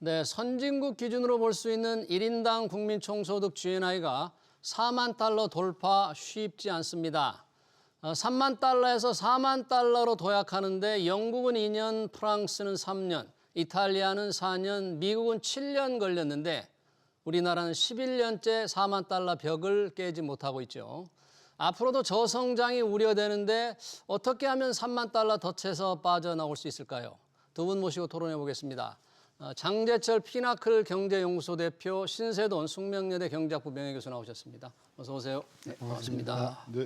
네, 선진국 기준으로 볼 수 있는 1인당 국민 총소득 GNI가 4만 달러 돌파 쉽지 않습니다. 3만 달러에서 4만 달러로 도약하는데 영국은 2년, 프랑스는 3년, 이탈리아는 4년, 미국은 7년 걸렸는데 우리나라는 11년째 4만 달러 벽을 깨지 못하고 있죠. 앞으로도 저성장이 우려되는데 어떻게 하면 3만 달러 덫에서 빠져나올 수 있을까요? 두 분 모시고 토론해 보겠습니다. 장재철 피나클 경제연구소 대표, 신세돈 숙명여대 경제학부 명예교수 나오셨습니다. 어서 오세요. 네, 반갑습니다. 네.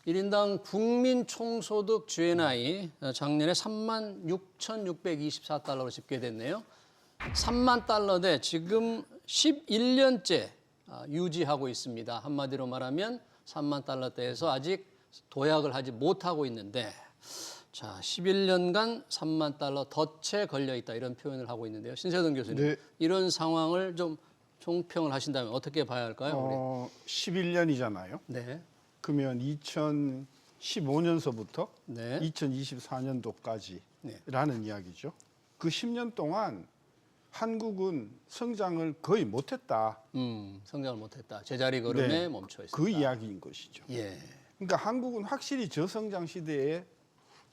1인당 국민 총소득 GNI 작년에 36,624달러로 집계됐네요. 3만 달러대 지금 11년째 유지하고 있습니다. 한마디로 말하면 3만 달러대에서 아직 도약을 하지 못하고 있는데 자, 11년간 3만 달러 덫에 걸려 있다 이런 표현을 하고 있는데요. 신세돈 교수님, 네. 이런 상황을 좀 총평을 하신다면 어떻게 봐야 할까요? 11년이잖아요. 네. 그러면 2015년서부터 네. 2024년도까지라는 이야기죠. 그 10년 동안 한국은 성장을 거의 못했다. 성장을 못했다. 제자리 걸음에 네. 멈춰 있습니다. 그 이야기인 것이죠. 예. 그러니까 한국은 확실히 저성장 시대에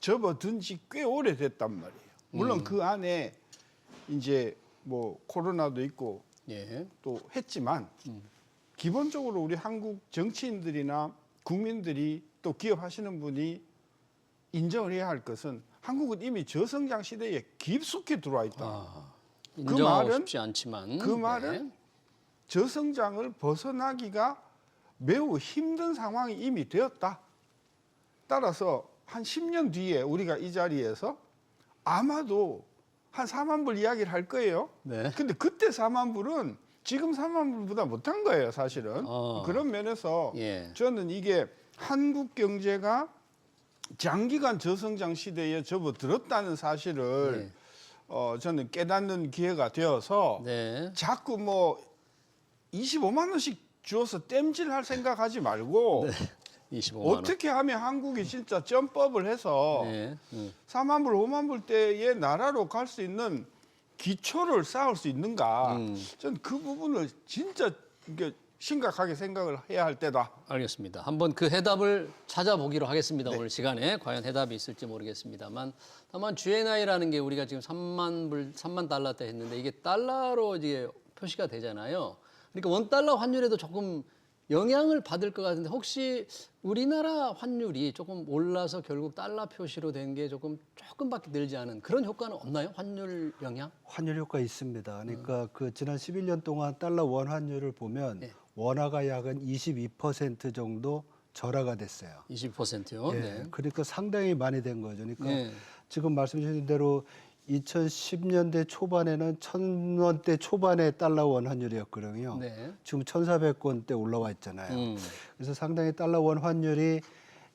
접어든 지 꽤 오래됐단 말이에요. 물론 그 안에 이제 뭐 코로나도 있고 예. 또 했지만 기본적으로 우리 한국 정치인들이나 국민들이 또 기업하시는 분이 인정을 해야 할 것은 한국은 이미 저성장 시대에 깊숙이 들어와 있다. 인정하고 싶지 않지만 그 말은 저성장을 벗어나기가 매우 힘든 상황이 이미 되었다. 따라서 한 10년 뒤에 우리가 이 자리에서 아마도 한 4만 불 이야기를 할 거예요. 네. 근데 그때 4만 불은 지금 3만 불보다 못한 거예요, 사실은. 그런 면에서 예. 저는 이게 한국 경제가 장기간 저성장 시대에 접어들었다는 사실을 저는 깨닫는 기회가 되어서 네. 자꾸 뭐 25만 원씩 주어서 땜질할 생각하지 말고 25만 원. 어떻게 하면 한국이 진짜 점법을 해서 네. 4만 불, 5만 불대의 나라로 갈 수 있는 기초를 쌓을 수 있는가? 저는 그 부분을 진짜 이게 심각하게 생각을 해야 할 때다. 알겠습니다. 한번 그 해답을 찾아보기로 하겠습니다. 네. 오늘 시간에 과연 해답이 있을지 모르겠습니다만 다만 GNI라는 게 우리가 지금 3만 달러대 했는데 이게 달러로 이제 표시가 되잖아요. 그러니까 원달러 환율에도 조금 영향을 받을 것 같은데 혹시 우리나라 환율이 조금 올라서 결국 달러 표시로 된 게 조금밖에 늘지 않은 그런 효과는 없나요? 환율 영향? 환율 효과 있습니다. 그러니까 그 지난 11년 동안 달러 원 환율을 보면 네. 원화가 약 한 22% 정도 절하가 됐어요. 20%요. 예, 네. 그러니까 상당히 많이 된 거죠. 그러니까 네. 지금 말씀 주신 대로 2010년대 초반에는 1,000원대 초반의 달러 원 환율이었거든요. 네. 지금 1,400원대 올라와 있잖아요. 그래서 상당히 달러 원 환율이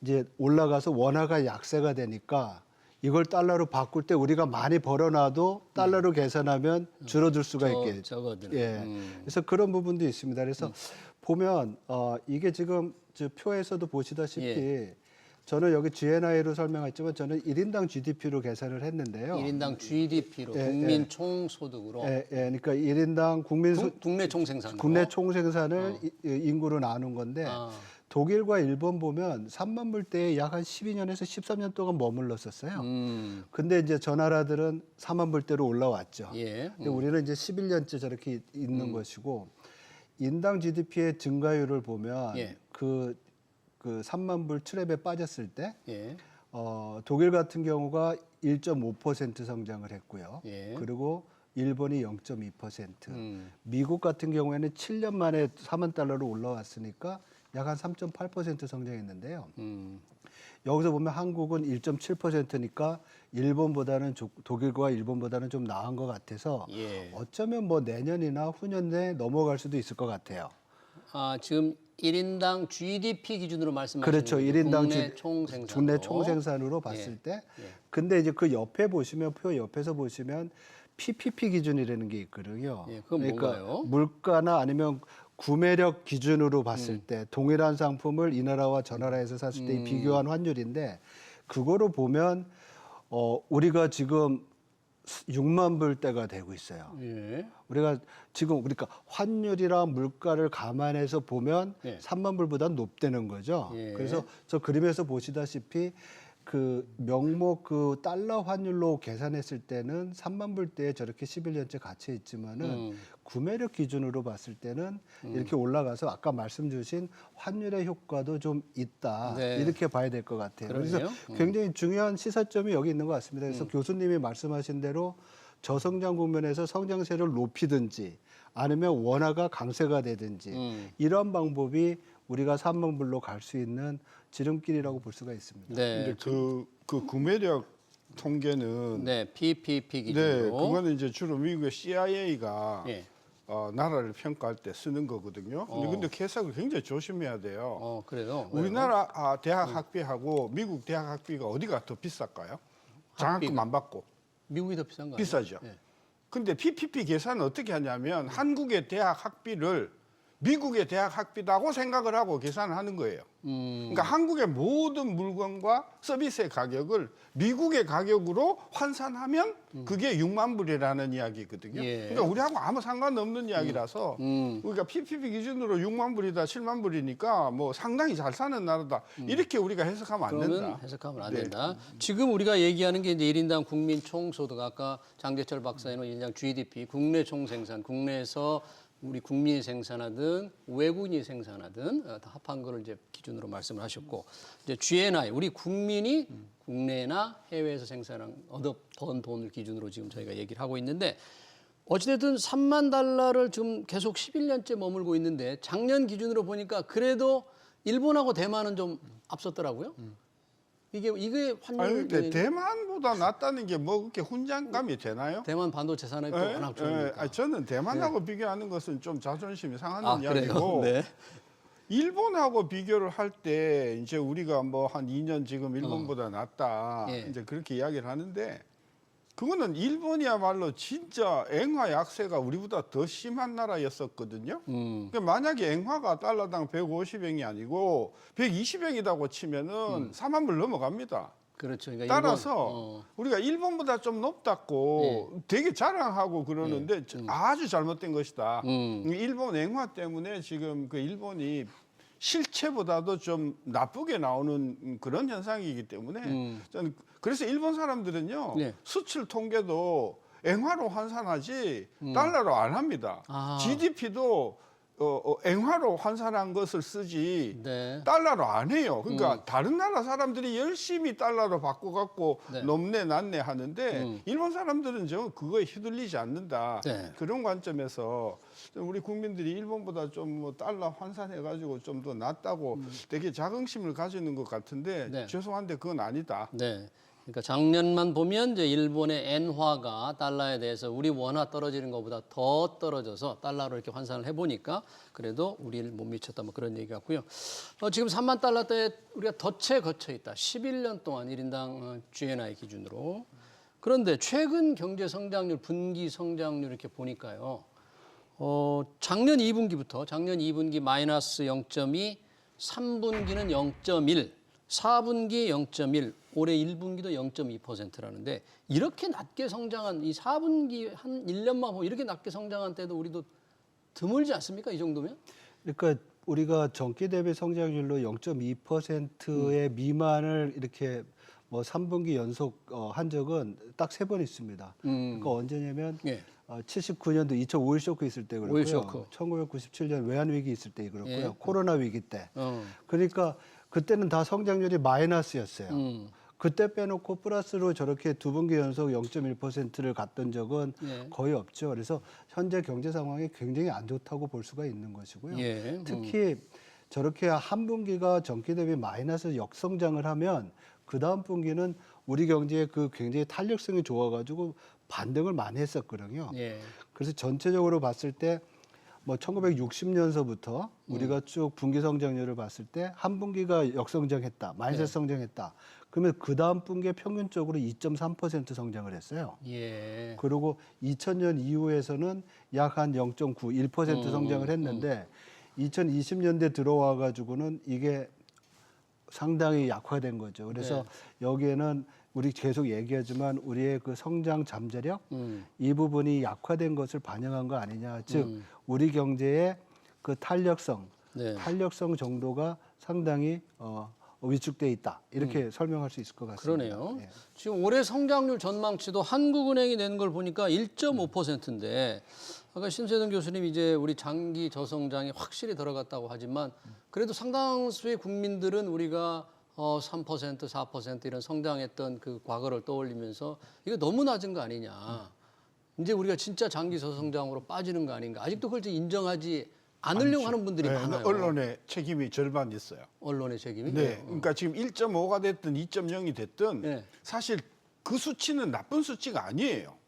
이제 올라가서 원화가 약세가 되니까 이걸 달러로 바꿀 때 우리가 많이 벌어놔도 달러로 계산하면 줄어들 수가 있게. 적어드는. 예. 그래서 그런 부분도 있습니다. 그래서 보면 이게 지금 저 표에서도 보시다시피 예. 저는 여기 GNI로 설명했지만 저는 1인당 GDP로 계산을 했는데요. 1인당 GDP로 예, 국민 총소득으로 예, 그러니까 1인당 국내 총생산 국내 총생산을 인구로 나눈 건데 독일과 일본 보면 3만 불대에 약 한 12년에서 13년 동안 머물렀었어요. 근데 이제 저 나라들은 4만 불대로 올라왔죠. 예. 근데 우리는 이제 11년째 저렇게 있는 것이고 인당 GDP의 증가율을 보면 예. 그 3만 불 트랩에 빠졌을 때 예. 독일 같은 경우가 1.5% 성장을 했고요. 예. 그리고 일본이 0.2%, 미국 같은 경우에는 7년 만에 4만 달러로 올라왔으니까 약 한 3.8% 성장했는데요. 여기서 보면 한국은 1.7%니까 일본보다는 독일과 일본보다는 좀 나은 것 같아서 예. 어쩌면 뭐 내년이나 후년 내에 넘어갈 수도 있을 것 같아요. 지금 1인당 GDP 기준으로 말씀하시는 그렇죠. 거죠? 1인당 국내 총생산으로. 국내 총생산으로 봤을 때. 근데 이제 그 옆에 보시면 표 옆에서 보시면 PPP 기준이라는 게 있거든요. 예, 그건 뭔가요? 물가나 아니면 구매력 기준으로 봤을 때 동일한 상품을 이 나라와 저 나라에서 샀을 때 비교한 환율인데 그거로 보면 우리가 지금 6만 불대가 되고 있어요. 예. 우리가 지금 그러니까 환율이랑 물가를 감안해서 보면 예. 3만 불보다 높다는 거죠. 예. 그래서 저 그림에서 보시다시피 그 명목 그 달러 환율로 계산했을 때는 3만 불대에 저렇게 11년째 갇혀 있지만은 구매력 기준으로 봤을 때는 이렇게 올라가서 아까 말씀 주신 환율의 효과도 좀 있다. 네. 이렇게 봐야 될 것 같아요. 그래서 그러네요. 굉장히 중요한 시사점이 여기 있는 것 같습니다. 그래서 교수님이 말씀하신 대로 저성장 국면에서 성장세를 높이든지 아니면 원화가 강세가 되든지 이런 방법이 우리가 3만 불로 갈 수 있는 지름길이라고 볼 수가 있습니다. 네. 근데 그 구매력 통계는 네, PPP 네, 기준으로. 그거는 이제 주로 미국의 CIA가 예. 나라를 평가할 때 쓰는 거거든요. 근데 그 해석을 굉장히 조심해야 돼요. 그래요. 왜요? 우리나라 대학 학비하고 미국 대학 학비가 어디가 더 비쌀까요? 장학금 안 받고 미국이 더 비싼 거 아니에요? 비싸죠. 예. 근데 PPP 계산은 어떻게 하냐면 한국의 대학 학비를 미국의 대학 학비라고 생각을 하고 계산을 하는 거예요. 그러니까 한국의 모든 물건과 서비스의 가격을 미국의 가격으로 환산하면 그게 6만 불이라는 이야기거든요. 예. 그러니까 우리하고 아무 상관없는 이야기라서 우리가 PPP 기준으로 6만 불이다, 7만 불이니까 뭐 상당히 잘 사는 나라다. 이렇게 우리가 해석하면 안 그러면 된다. 해석하면 안 네. 된다. 지금 우리가 얘기하는 게 이제 1인당 국민 총소득 아까 장재철 박사님은 1인당 GDP, 국내 총생산, 국내에서 우리 국민이 생산하든 외국인이 생산하든 다 합한 거를 이제 기준으로 말씀을 하셨고 이제 GNI 우리 국민이 국내나 해외에서 생산한 번 돈을 기준으로 지금 저희가 얘기를 하고 있는데 어찌됐든 3만 달러를 지금 계속 11년째 머물고 있는데 작년 기준으로 보니까 그래도 일본하고 대만은 좀 앞섰더라고요. 이게 환율 아니 근데 대만보다 낫다는 게 뭐 그렇게 훈장감이 되나요? 대만 반도체 산업이 또 워낙 좋으니까. 저는 대만하고 비교하는 것은 좀 자존심이 상하는 그래요? 이야기고 네. 일본하고 비교를 할 때 이제 우리가 뭐 한 2년 지금 일본보다 낫다 예. 이제 그렇게 이야기를 하는데 그거는 일본이야말로 진짜 앵화 약세가 우리보다 더 심한 나라였었거든요. 그러니까 만약에 앵화가 달러당 150엔이 아니고 120엔이라고 치면은 4만 불 넘어갑니다. 그렇죠. 그러니까 따라서 우리가 일본보다 좀 높다고 되게 자랑하고 그러는데 아주 잘못된 것이다. 일본 앵화 때문에 지금 그 일본이 실체보다도 좀 나쁘게 나오는 그런 현상이기 때문에 저는 그래서 일본 사람들은요 네. 수출 통계도 앵화로 환산하지 달러로 안 합니다. GDP도 앵화로 환산한 것을 쓰지 네. 달러로 안 해요. 그러니까 다른 나라 사람들이 열심히 달러로 바꿔갖고 네. 넘네 낮네 하는데 일본 사람들은 저 그거에 휘둘리지 않는다. 네. 그런 관점에서 우리 국민들이 일본보다 좀 뭐 달러 환산해가지고 좀 더 낫다고 되게 자긍심을 가지는 것 같은데 네. 죄송한데 그건 아니다. 네. 그러니까 작년만 보면 이제 일본의 엔화가 달러에 대해서 우리 원화 떨어지는 것보다 더 떨어져서 달러로 이렇게 환산을 해보니까 그래도 우리를 못 미쳤다 뭐 그런 얘기 같고요. 지금 3만 달러대에 우리가 덫에 거쳐 있다. 11년 동안 1인당 GNI 기준으로. 그런데 최근 경제 성장률, 분기 성장률 이렇게 보니까요. 작년 2분기 마이너스 0.2, 3분기는 0.1, 4분기 0.1, 올해 1분기도 0.2%라는데 이렇게 낮게 성장한 이 4분기 한 1년만 보면 이렇게 낮게 성장한 때도 우리도 드물지 않습니까? 이 정도면? 그러니까 우리가 전기 대비 성장률로 0.2%의 미만을 이렇게 뭐 3분기 연속 한 적은 딱 3번 있습니다. 그러니까 언제냐면 예. 79년도 2005 오일 쇼크 있을 때 그렇고요. 오일 쇼크. 1997년 외환 위기 있을 때 그렇고요. 예. 코로나 위기 때. 어. 그러니까 그때는 다 성장률이 마이너스였어요. 그때 빼놓고 플러스로 저렇게 두 분기 연속 0.1%를 갔던 적은 예. 거의 없죠. 그래서 현재 경제 상황이 굉장히 안 좋다고 볼 수가 있는 것이고요. 예. 특히 저렇게 한 분기가 전기 대비 마이너스 역성장을 하면 그 다음 분기는 우리 경제의 그 굉장히 탄력성이 좋아가지고 반등을 많이 했었거든요. 예. 그래서 전체적으로 봤을 때 뭐 1960년서부터 우리가 쭉 분기 성장률을 봤을 때 한 분기가 역성장했다, 마이너스 성장했다. 그러면 그 다음 분기에 평균적으로 2.3% 성장을 했어요. 예. 그리고 2000년 이후에서는 약 한 0.9, 1% 성장을 했는데 2020년대 들어와 가지고는 이게 상당히 약화된 거죠. 그래서 여기에는 우리 계속 얘기하지만 우리의 그 성장 잠재력 이 부분이 약화된 것을 반영한 거 아니냐. 즉 우리 경제의 그 탄력성 정도가 상당히 위축돼 있다. 이렇게 설명할 수 있을 것 같습니다. 그러네요. 예. 지금 올해 성장률 전망치도 한국은행이 낸 걸 보니까 1.5%인데 아까 심세동 교수님 이제 우리 장기 저성장이 확실히 들어갔다고 하지만 그래도 상당수의 국민들은 우리가 3%, 4% 이런 성장했던 그 과거를 떠올리면서 이거 너무 낮은 거 아니냐. 이제 우리가 진짜 장기 저성장으로 빠지는 거 아닌가. 아직도 그걸 인정하지 않으려고 하는 분들이 네, 많아요. 언론의 책임이 절반 있어요. 언론의 책임이? 네, 그러니까 지금 1.5가 됐든 2.0이 됐든 네. 사실 그 수치는 나쁜 수치가 아니에요.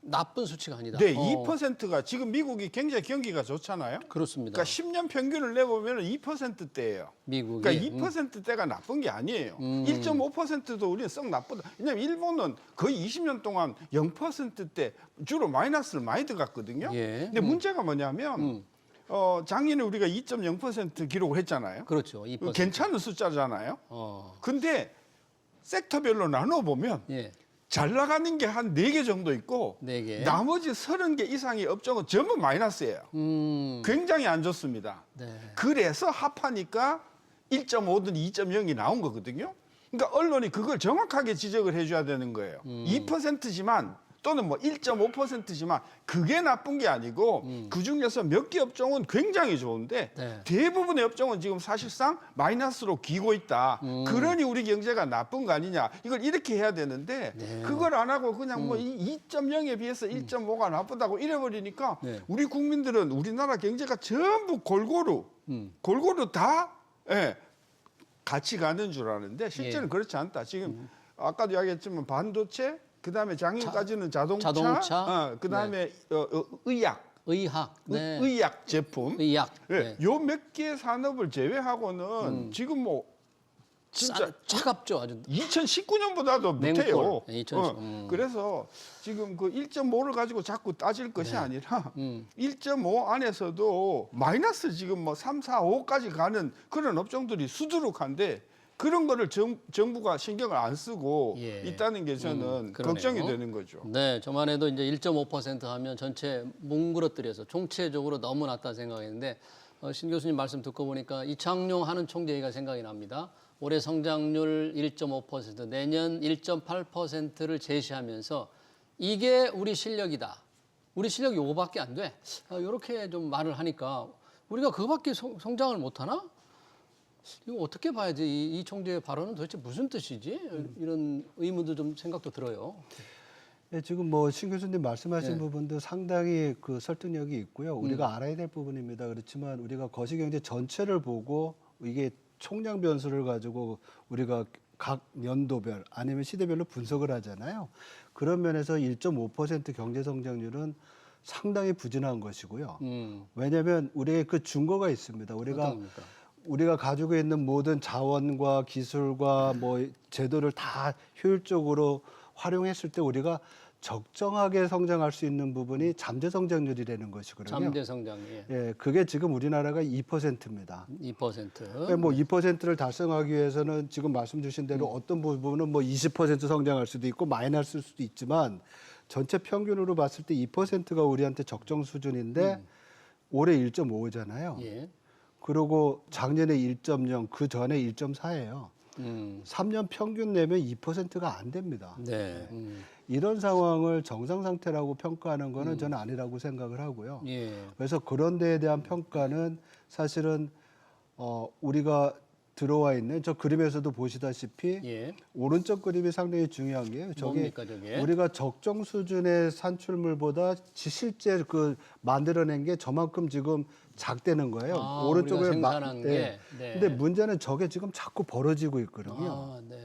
나쁜 수치가 아니다. 네, 2%가 지금 미국이 굉장히 경기가 좋잖아요. 그렇습니다. 그러니까 10년 평균을 내보면 2%대예요. 미국이. 그러니까 2%대가 나쁜 게 아니에요. 1.5%도 우리는 썩 나쁘다. 왜냐하면 일본은 거의 20년 동안 0%대 주로 마이너스를 많이 들어갔거든요. 예. 근데 문제가 뭐냐면 작년에 우리가 2.0% 기록을 했잖아요. 그렇죠. 2%. 괜찮은 숫자잖아요. 근데 섹터별로 나눠보면 예. 잘 나가는 게 한 4개 정도 있고 4개. 나머지 30개 이상의 업종은 전부 마이너스예요. 굉장히 안 좋습니다. 네. 그래서 합하니까 1.5든 2.0이 나온 거거든요. 그러니까 언론이 그걸 정확하게 지적을 해줘야 되는 거예요. 2%지만 또는 뭐 1.5%지만 그게 나쁜 게 아니고 그중에서 몇 개 업종은 굉장히 좋은데 네. 대부분의 업종은 지금 사실상 마이너스로 기고 있다. 그러니 우리 경제가 나쁜 거 아니냐. 이걸 이렇게 해야 되는데 그걸 안 하고 그냥 뭐 2.0에 비해서 1.5가 나쁘다고 이래버리니까 네. 우리 국민들은 우리나라 경제가 전부 골고루 다 같이 가는 줄 아는데 실제는 그렇지 않다. 지금 아까도 이야기했지만 반도체 그다음에 작년까지는 자동차, 그다음에 의학, 네. 의약 제품, 의약. 네. 요 몇 개 산업을 제외하고는 지금 뭐 진짜 차갑죠, 아주. 2019년보다도 맹골. 못해요. 네, 2019. 그래서 지금 그 1.5를 가지고 자꾸 따질 것이 아니라 1.5 안에서도 마이너스 지금 뭐 3, 4, 5까지 가는 그런 업종들이 수두룩한데 그런 거를 정부가 신경을 안 쓰고 있다는 게 저는 걱정이 되는 거죠. 네, 저만 해도 이제 1.5% 하면 전체 뭉그러뜨려서 총체적으로 너무 낮다 생각했는데 신 교수님 말씀 듣고 보니까 이창용 하는 총재가 생각이 납니다. 올해 성장률 1.5%, 내년 1.8%를 제시하면서 이게 우리 실력이다. 우리 실력이 요거밖에 안 돼. 이렇게 좀 말을 하니까 우리가 그거밖에 성장을 못하나? 이거 어떻게 봐야지? 이 총재의 발언은 도대체 무슨 뜻이지? 이런 의문도 좀 생각도 들어요. 네, 지금 뭐 신 교수님 말씀하신 부분도 상당히 그 설득력이 있고요. 우리가 알아야 될 부분입니다. 그렇지만 우리가 거시경제 전체를 보고 이게 총량 변수를 가지고 우리가 각 연도별 아니면 시대별로 분석을 하잖아요. 그런 면에서 1.5% 경제 성장률은 상당히 부진한 것이고요. 왜냐하면 우리의 그 증거가 있습니다. 우리가 가지고 있는 모든 자원과 기술과 뭐 제도를 다 효율적으로 활용했을 때 우리가 적정하게 성장할 수 있는 부분이 잠재 성장률이라는 것이거든요. 잠재 성장. 예, 그게 지금 우리나라가 2%입니다. 2%. 뭐 2%를 달성하기 위해서는 지금 말씀 주신 대로 어떤 부분은 뭐 20% 성장할 수도 있고 마이너스일 수도 있지만 전체 평균으로 봤을 때 2%가 우리한테 적정 수준인데 올해 1.5잖아요. 예. 그리고 작년에 1.0, 그 전에 1.4예요. 3년 평균 내면 2%가 안 됩니다. 네. 이런 상황을 정상 상태라고 평가하는 거는 저는 아니라고 생각을 하고요. 예. 그래서 그런 데에 대한 평가는 사실은 우리가 들어와 있는 저 그림에서도 보시다시피 오른쪽 그림이 상당히 중요한 게 뭡니까, 저게? 우리가 적정 수준의 산출물보다 실제 그 만들어낸 게 저만큼 지금 작다는 거예요. 우리가 생산한 게. 네. 근데 문제는 저게 지금 자꾸 벌어지고 있거든요. 네.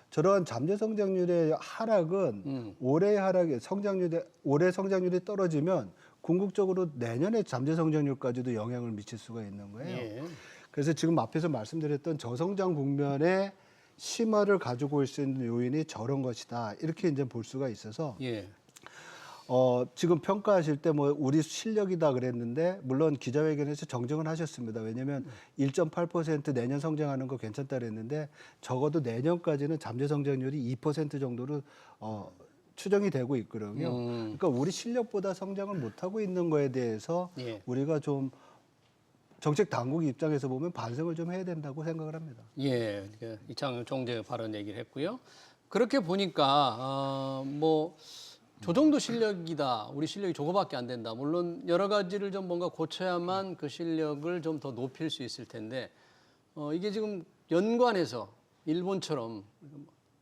저러한 잠재 성장률의 하락은 올해 성장률이 떨어지면 궁극적으로 내년에 잠재 성장률까지도 영향을 미칠 수가 있는 거예요. 그래서 지금 앞에서 말씀드렸던 저성장 국면의 심화를 가지고 올 수 있는 요인이 저런 것이다. 이렇게 이제 볼 수가 있어서 지금 평가하실 때 뭐 우리 실력이다 그랬는데 물론 기자회견에서 정정을 하셨습니다. 왜냐하면 1.8% 내년 성장하는 거 괜찮다 그랬는데 적어도 내년까지는 잠재 성장률이 2% 정도로 추정이 되고 있거든요. 그러니까 우리 실력보다 성장을 못하고 있는 거에 대해서 예. 우리가 좀 정책 당국 입장에서 보면 반성을 좀 해야 된다고 생각을 합니다. 예, 이창용 총재 발언 얘기를 했고요. 그렇게 보니까 뭐 저 정도 실력이다. 우리 실력이 저거밖에 안 된다. 물론 여러 가지를 좀 뭔가 고쳐야만 그 실력을 좀 더 높일 수 있을 텐데 이게 지금 연관해서 일본처럼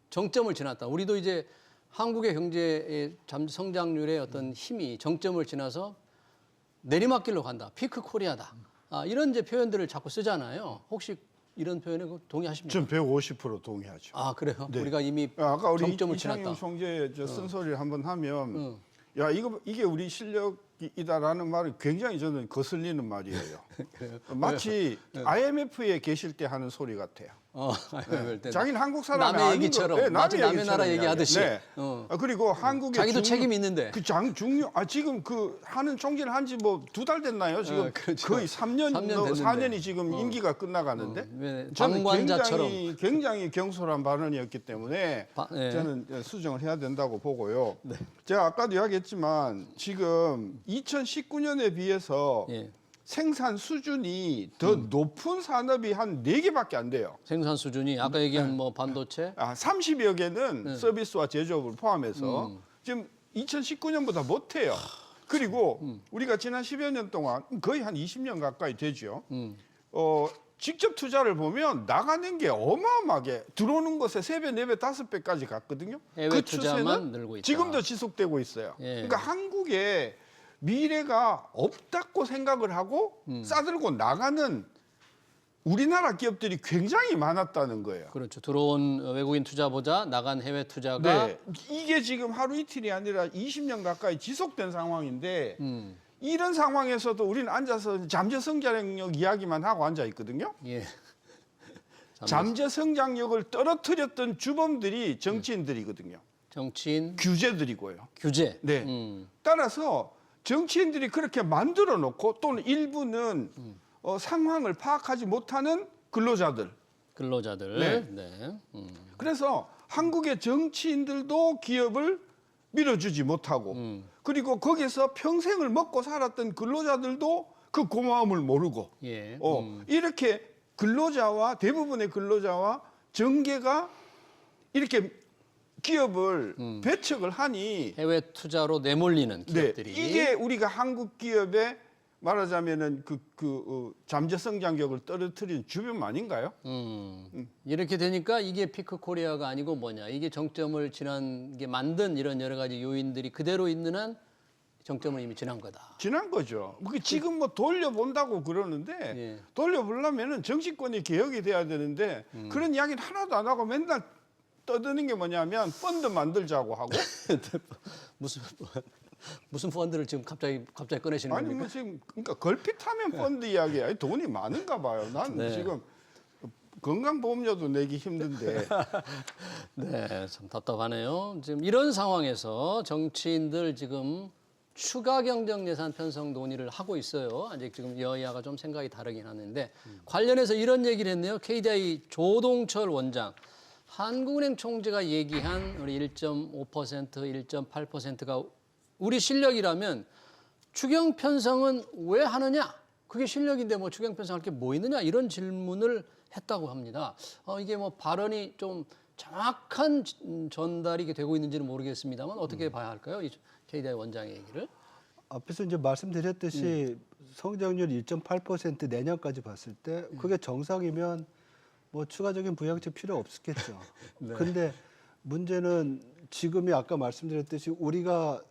정점을 지났다. 우리도 이제 한국의 경제의 성장률의 어떤 힘이 정점을 지나서 내리막길로 간다. 피크 코리아다. 이런 이제 표현들을 자꾸 쓰잖아요. 혹시 이런 표현에 동의하십니까? 전 150% 동의하죠. 아 그래요? 네. 우리가 이미 아까 우리 정점을 이창용 지났다. 총재 쓴소리를 한번 하면 야 이게 우리 실력이다라는 말은 굉장히 저는 거슬리는 말이에요. 마치 IMF에 계실 때 하는 소리 같아요. 그럴 때 자기는 한국 사람이 남의 아닌 얘기처럼, 거, 마치 남의 나라 얘기처럼 얘기하듯이. 네. 그리고 한국의 자기도 책임이 있는데. 지금 그 하는 총재를 한지 뭐 2달 됐나요? 지금 그렇죠. 거의 3년, 4년이 지금 임기가 끝나가는데 왜 저는 방관자처럼. 굉장히 경솔한 발언이었기 때문에 예. 저는 수정을 해야 된다고 보고요. 제가 아까도 이야기했지만 지금 2019년에 비해서 예. 생산 수준이 더 높은 산업이 한 4개밖에 안 돼요. 생산 수준이 아까 얘기한 뭐 반도체 30여 개는 서비스와 제조업을 포함해서 지금 2019년보다 못해요. 그리고 우리가 지난 10여 년 동안 거의 한 20년 가까이 되죠. 직접 투자를 보면 나가는 게 어마어마하게 들어오는 것에 3배, 4배, 5배까지 갔거든요. 해외 그 투자만 추세는 늘고 있다. 지금도 지속되고 있어요. 예. 그러니까 한국에 미래가 없다고 생각을 하고 싸들고 나가는 우리나라 기업들이 굉장히 많았다는 거예요. 그렇죠. 들어온 외국인 투자보다 나간 해외 투자가 네, 이게 지금 하루 이틀이 아니라 20년 가까이 지속된 상황인데 이런 상황에서도 우리는 앉아서 잠재 성장력 이야기만 하고 앉아 있거든요. 예. 잠재 성장력을 떨어뜨렸던 주범들이 정치인들이거든요. 정치인 규제들이고요. 규제. 네. 따라서 정치인들이 그렇게 만들어 놓고 또는 일부는 상황을 파악하지 못하는 근로자들. 근로자들. 네. 네. 그래서 한국의 정치인들도 기업을 밀어주지 못하고 그리고 거기서 평생을 먹고 살았던 근로자들도 그 고마움을 모르고 예. 이렇게 대부분의 근로자와 정계가 이렇게 기업을 배척을 하니 해외 투자로 내몰리는 기업들이 네, 이게 우리가 한국 기업의 말하자면은 잠재 성장력을 떨어뜨린 주범 아닌가요? 이렇게 되니까 이게 피크 코리아가 아니고 뭐냐? 이게 정점을 지난 게 만든 이런 여러 가지 요인들이 그대로 있는 한 정점은 이미 지난 거다. 지난 거죠. 지금 뭐 돌려본다고 그러는데 예. 돌려보려면은 정치권이 개혁이 돼야 되는데 그런 이야기는 하나도 안 하고 맨날 떠드는 게 뭐냐면 펀드 만들자고 하고 무슨 펀드를 지금 갑자기 꺼내시는 아니 겁니까? 뭐 지금 그러니까 걸핏하면 펀드 이야기야. 돈이 많은가 봐요. 난 네. 지금 건강보험료도 내기 힘든데 네, 참 답답하네요. 지금 이런 상황에서 정치인들 지금 추가 경정 예산 편성 논의를 하고 있어요. 아직 지금 여야가 좀 생각이 다르긴 하는데 관련해서 이런 얘기를 했네요. KDI 조동철 원장. 한국은행 총재가 얘기한 우리 1.5%, 1.8%가 우리 실력이라면 추경 편성은 왜 하느냐? 그게 실력인데 뭐 추경 편성할 게 뭐 있느냐? 이런 질문을 했다고 합니다. 이게 뭐 발언이 좀 정확한 전달이 되고 있는지는 모르겠습니다만 어떻게 봐야 할까요? 이 KDI 원장의 얘기를. 앞에서 이제 말씀드렸듯이 성장률 1.8% 내년까지 봤을 때 그게 정상이면 뭐 추가적인 부양책 필요 없겠죠. 근데 문제는 지금이 아까 말씀드렸듯이 우리가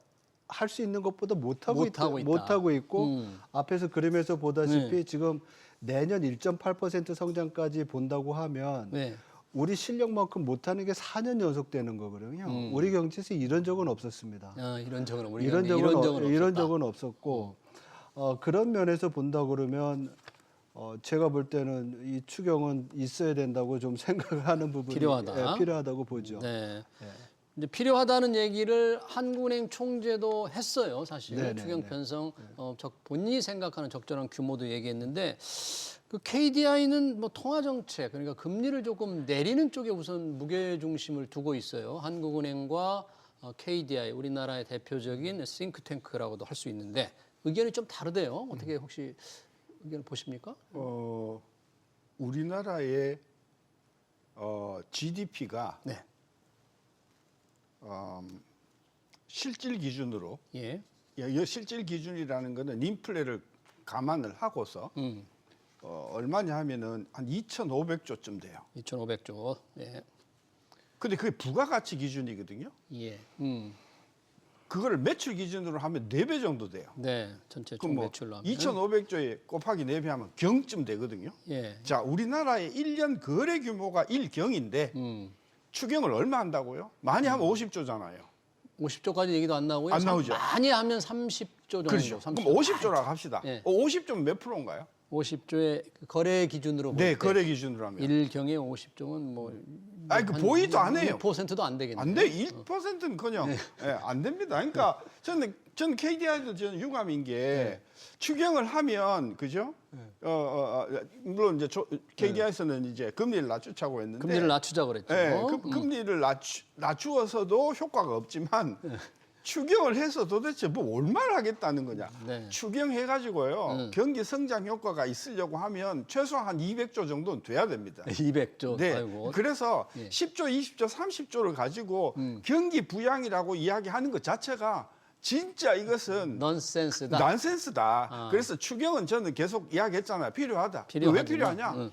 할 수 있는 것보다 못하고 있고 앞에서 그림에서 보다시피 지금 내년 1.8% 성장까지 본다고 하면 네. 우리 실력만큼 못하는 게 4년 연속되는 거거든요. 우리 경제에서 이런 적은 없었습니다. 이런 적은 우리 이런 없었다. 적은 없었고 그런 면에서 본다 그러면 제가 볼 때는 이 추경은 있어야 된다고 좀 생각을 하는 부분이 필요하다. 필요하다고 보죠. 네. 이제 필요하다는 얘기를 한국은행 총재도 했어요, 사실. 네네네. 추경 편성 본인이 생각하는 적절한 규모도 얘기했는데 그 KDI는 뭐 통화 정책 그러니까 금리를 조금 내리는 쪽에 우선 무게 중심을 두고 있어요. 한국은행과 KDI 우리나라의 대표적인 싱크탱크라고도 할 수 있는데 의견이 좀 다르대요. 어떻게 혹시 의견을 보십니까? 우리나라의 GDP가 네. 실질 기준으로 예. 이 실질 기준이라는 거는 인플레를 감안을 하고서 얼마냐 하면은 한 2,500조쯤 돼요. 2,500조. 예. 근데 그게 부가가치 기준이거든요. 예. 그거를 매출 기준으로 하면 4배 정도 돼요. 네. 전체 총 그럼 뭐 매출로 하면 2,500조에 곱하기 4배 하면 경쯤 되거든요. 예. 자, 우리나라의 1년 거래 규모가 1경인데 추경을 얼마 한다고요? 많이 하면 50조잖아요. 50조까지 얘기도 안 나오고요. 안 나오죠. 많이 하면 30조 정도. 그렇죠. 30조. 그럼 50조라고 합시다. 예. 50조면 몇 프로인가요? 50조의 거래 기준으로 네, 볼 때 거래 기준으로 하면. 1경에 50조면 뭐 아니, 그 보이도 안 해요. 1%도 안 되겠네요. 안 돼. 1%는커녕 안 됩니다. 그러니까 저는 KDI도 저는 유감인 게 추경을 하면 그죠? 물론 이제 KDI에서는 이제 금리를 낮추자고 했는데 금리를 낮추자 그랬죠. 금리를 낮추어서도 효과가 없지만 추경을 해서 도대체 뭐 얼마를 하겠다는 거냐? 네. 추경해가지고요 경기 성장 효과가 있으려고 하면 최소한 200조 정도는 돼야 됩니다. 200조. 네. 아이고. 그래서 10조, 20조, 30조를 가지고 경기 부양이라고 이야기하는 것 자체가 진짜 이것은 넌센스다. 난센스다. 그래서 추경은 저는 계속 이야기했잖아요. 필요하다. 왜 필요하냐?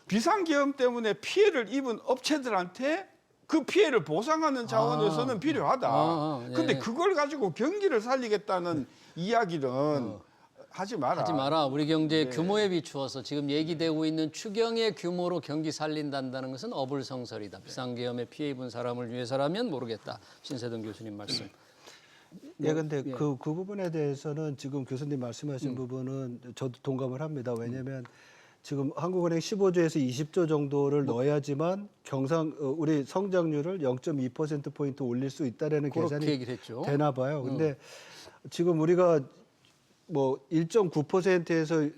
비상계엄 때문에 피해를 입은 업체들한테 그 피해를 보상하는 차원에서는 필요하다. 예. 근데 그걸 가지고 경기를 살리겠다는 이야기는 하지 마라. 하지 마라. 우리 경제의 규모에 비추어서 지금 얘기되고 있는 추경의 규모로 경기 살린다는 것은 어불성설이다. 비상계엄에 피해 입은 사람을 위해서라면 모르겠다. 신세동 교수님 말씀. 예, 근데 그 부분에 대해서는 지금 교수님 말씀하신 부분은 저도 동감을 합니다. 왜냐하면 지금 한국은행 15조에서 20조 정도를 넣어야지만 우리 성장률을 0.2%포인트 올릴 수 있다라는 계산이 얘기를 했죠. 되나 봐요. 근데 지금 우리가 뭐 1.9%에서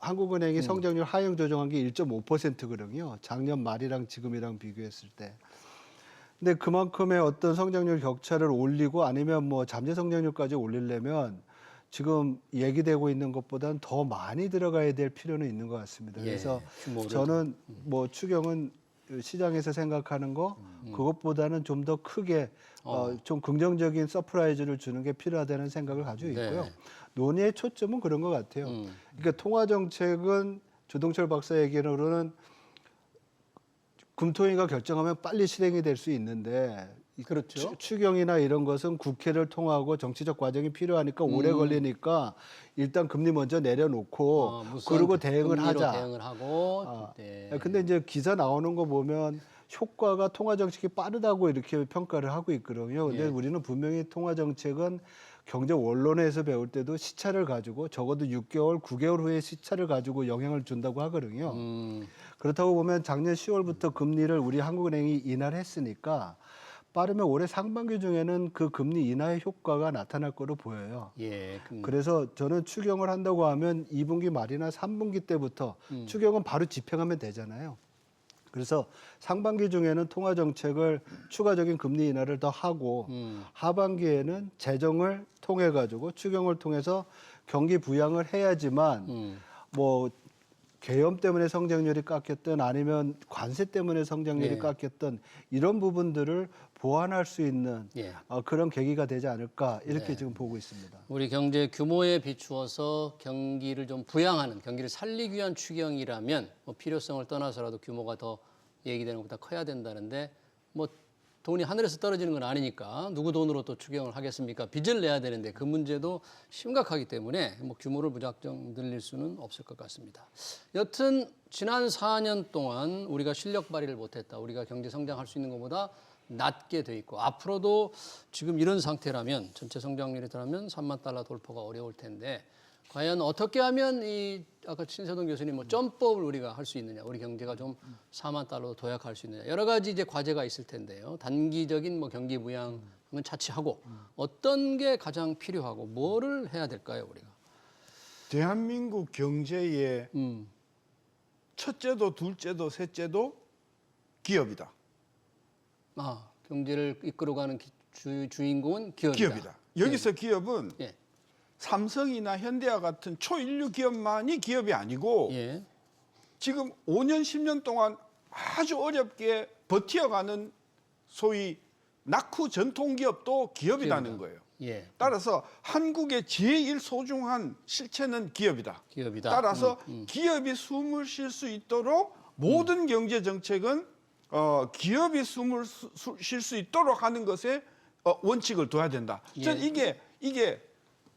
한국은행이 성장률 하향 조정한 게 1.5%거든요. 작년 말이랑 지금이랑 비교했을 때. 근데 그만큼의 어떤 성장률 격차를 올리고 아니면 뭐 잠재 성장률까지 올리려면 지금 얘기되고 있는 것보다는 더 많이 들어가야 될 필요는 있는 것 같습니다. 그래서 저는 뭐 추경은 시장에서 생각하는 거 그것보다는 좀 더 크게 좀 긍정적인 서프라이즈를 주는 게 필요하다는 생각을 가지고 있고요. 논의의 초점은 그런 것 같아요. 그러니까 통화 정책은 조동철 박사 얘기로는 금토위가 결정하면 빨리 실행이 될 수 있는데 그렇죠. 추경이나 이런 것은 국회를 통하고 정치적 과정이 필요하니까 오래 걸리니까 일단 금리 먼저 내려놓고 그리고 대응을 하자. 대응을 하고. 네. 근데 이제 기사 나오는 거 보면 효과가 통화 정책이 빠르다고 이렇게 평가를 하고 있거든요. 근데 우리는 분명히 통화 정책은 경제 원론에서 배울 때도 시차를 가지고 적어도 6개월, 9개월 후에 시차를 가지고 영향을 준다고 하거든요. 그렇다고 보면 작년 10월부터 금리를 우리 한국은행이 인하했으니까 빠르면 올해 상반기 중에는 그 금리 인하의 효과가 나타날 거로 보여요. 예. 그래서 저는 추경을 한다고 하면 2분기 말이나 3분기 때부터 추경은 바로 집행하면 되잖아요. 그래서 상반기 중에는 통화 정책을 추가적인 금리 인하를 더 하고 하반기에는 재정을 통해 가지고 추경을 통해서 경기 부양을 해야지만 뭐 계엄 때문에 성장률이 깎였든 아니면 관세 때문에 성장률이 깎였든 이런 부분들을 보완할 수 있는 그런 계기가 되지 않을까 이렇게 지금 보고 있습니다. 우리 경제 규모에 비추어서 경기를 좀 부양하는, 경기를 살리기 위한 추경이라면 뭐 필요성을 떠나서라도 규모가 더 얘기되는 것보다 커야 된다는데 뭐 돈이 하늘에서 떨어지는 건 아니니까 누구 돈으로 또 추경을 하겠습니까? 빚을 내야 되는데 그 문제도 심각하기 때문에 뭐 규모를 무작정 늘릴 수는 없을 것 같습니다. 여튼 지난 4년 동안 우리가 실력 발휘를 못했다. 우리가 경제 성장할 수 있는 것보다 낮게 돼 있고 앞으로도 지금 이런 상태라면 전체 성장률이라면 3만 달러 돌파가 어려울 텐데 과연 어떻게 하면 이 아까 신세동 교수님 뭐 점법을 우리가 할 수 있느냐, 우리 경제가 좀 4만 달러로 도약할 수 있느냐 여러 가지 이제 과제가 있을 텐데요. 단기적인 뭐 경기 부양은 차치하고 어떤 게 가장 필요하고 뭐를 해야 될까요, 우리가? 대한민국 경제의 첫째도 둘째도 셋째도 기업이다. 아, 경제를 이끌어가는 주인공은 기업이다. 여기서 기업은 예. 삼성이나 현대와 같은 초인류 기업만이 기업이 아니고 예. 지금 5년, 10년 동안 아주 어렵게 버티어가는 소위 낙후 전통기업도 기업이라는 거예요. 예. 따라서 한국의 제일 소중한 실체는 기업이다. 기업이다. 따라서 기업이 숨을 쉴 수 있도록 모든 경제 정책은 기업이 숨을 쉴 수 있도록 하는 것에 원칙을 둬야 된다. 예. 저는 이게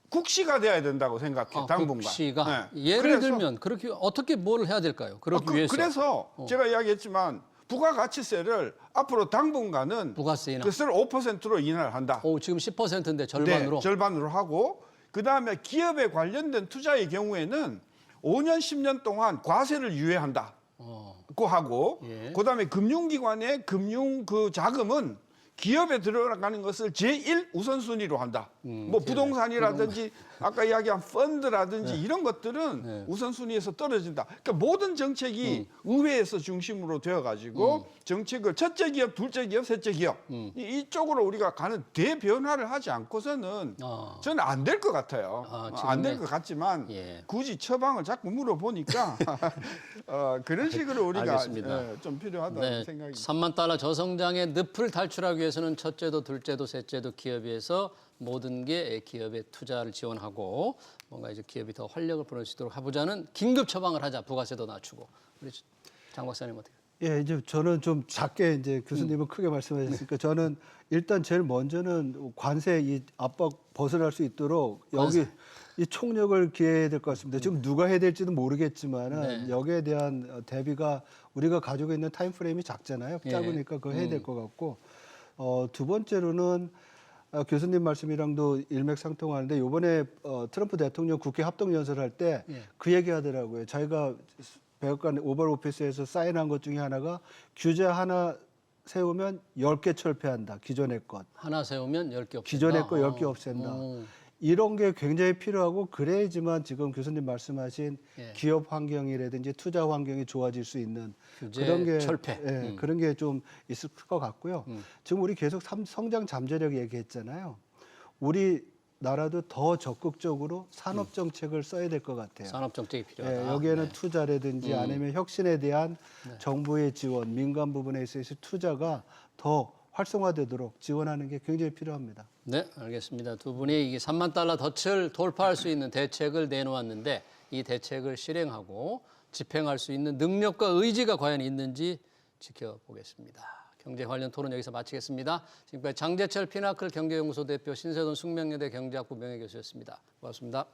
국시가 돼야 된다고 생각해요. 당분간. 국시가 네. 예를 그래서 들면 그렇게 어떻게 뭘 해야 될까요? 그러기 위해서 그래서 제가 이야기했지만 부가가치세를 앞으로 당분간은 부가세 인하. 그것을 5%로 인하를 한다. 지금 10%인데 절반으로. 네, 절반으로 하고 그다음에 기업에 관련된 투자의 경우에는 5년, 10년 동안 과세를 유예한다. 고 하고 예. 그다음에 금융기관의 금융 그 자금은 기업에 들어가는 것을 제일 우선순위로 한다. 뭐 부동산이라든지 아까 이야기한 펀드라든지 이런 것들은 우선순위에서 떨어진다. 그러니까 모든 정책이 의회에서 중심으로 되어가지고 정책을 첫째 기업, 둘째 기업, 셋째 기업 이쪽으로 우리가 가는 대변화를 하지 않고서는 저는 안 될 것 같아요. 안 될 것 같지만 예. 굳이 처방을 자꾸 물어보니까 그런 식으로 우리가 알겠습니다. 좀 필요하다는 네, 생각이. 3만 달러 저성장의 늪을 탈출하기 위해서는 첫째도 둘째도 셋째도 기업에서 모든 게 기업의 투자를 지원하고 뭔가 이제 기업이 더 활력을 불어올 수 있도록 해보자는 긴급 처방을 하자. 부가세도 낮추고. 우리 장 박사님 어떻게? 예, 이제 저는 좀 작게 이제 교수님은 크게 말씀하셨으니까 저는 일단 제일 먼저는 관세 이 압박 벗어날 수 있도록 여기 이 총력을 기해야 될 것 같습니다. 지금 누가 해야 될지는 모르겠지만은 여기에 대한 대비가 우리가 가지고 있는 타임 프레임이 작잖아요. 짧으니까 그거 해야 될 것 같고 두 번째로는 교수님 말씀이랑도 일맥상통하는데 이번에 트럼프 대통령 국회 합동연설할 때 그 얘기하더라고요. 자기가 백악관 오벌 오피스에서 사인한 것 중에 하나가 규제 하나 세우면 10개 철폐한다. 기존의 것. 하나 세우면 10개 없앤다. 기존의 거 10개 없앤다. 이런 게 굉장히 필요하고 그래야지만 지금 교수님 말씀하신 기업 환경이라든지 투자 환경이 좋아질 수 있는 그런 게 철폐. 그런 게 좀 있을 것 같고요. 지금 우리 계속 성장 잠재력 얘기했잖아요. 우리 나라도 더 적극적으로 산업 정책을 써야 될 것 같아요. 산업 정책이 필요하다. 여기에는 투자라든지 아니면 혁신에 대한 정부의 지원, 민간 부분에 있어서 투자가 더 활성화되도록 지원하는 게 굉장히 필요합니다. 네, 알겠습니다. 두 분이 이게 3만 달러 덫을 돌파할 수 있는 대책을 내놓았는데 이 대책을 실행하고 집행할 수 있는 능력과 의지가 과연 있는지 지켜보겠습니다. 경제 관련 토론 여기서 마치겠습니다. 지금까지 장재철 피나클 경제연구소 대표 신세돈 숙명여대 경제학부 명예교수였습니다. 고맙습니다.